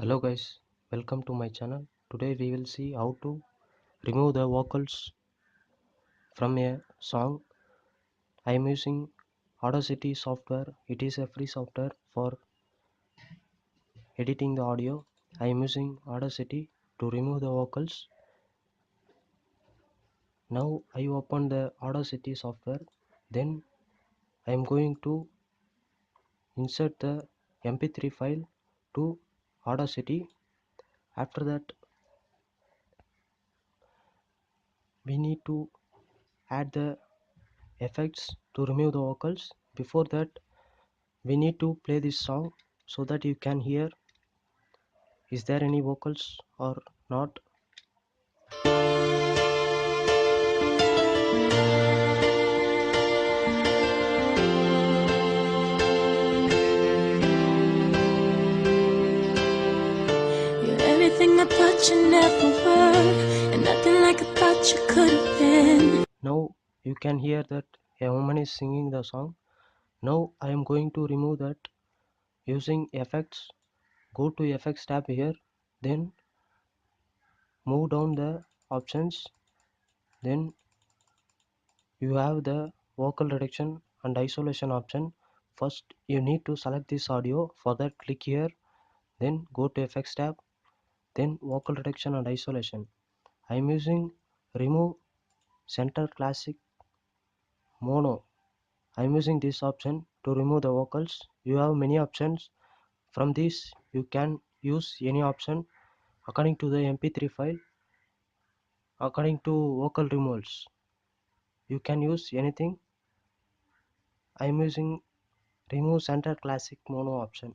Hello guys, welcome to my channel. Today we will see how to remove the vocals from a song. I am using Audacity software. It is a free software for editing the audio. I am using Audacity to remove the vocals. Now I open the Audacity software. Then I am going to insert the MP3 file to Audacity. After that we need to add the effects to remove the vocals. Before that we need to play this song so that you can hear is there any vocals or not. You're everything I thought you never were, and nothing like I thought you could have been. Now you can hear that a woman is singing the song. Now I am going to remove that using effects. Go to effects tab here, then move down the options, then you have the vocal reduction and isolation option. First you need to select this audio. For that click here, then go to effects tab, then vocal reduction and isolation. I am using remove center classic mono. I am using this option to remove the vocals. You have many options. From this you can use any option according to the mp3 file, according to vocal removals. You can use anything. I am using remove center classic mono option.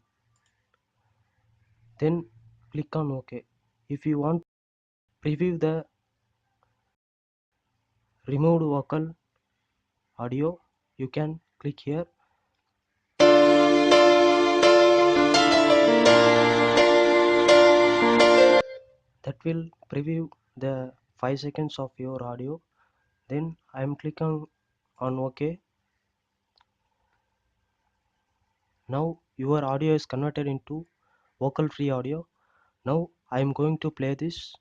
Then click on OK. If you want to preview the removed vocal audio, you can click here. That will preview the 5 seconds of your audio. Then I am clicking on OK. Now your audio is converted into vocal free audio. Now I am going to play this.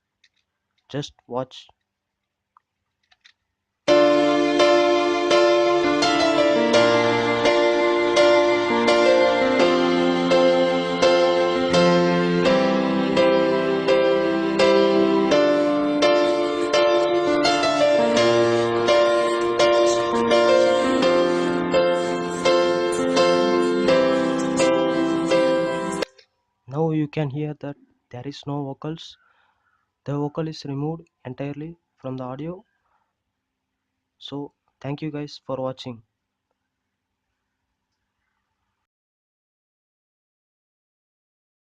Just watch. Now you can hear that there is no vocals. The vocal is removed entirely from the audio. So thank you guys for watching.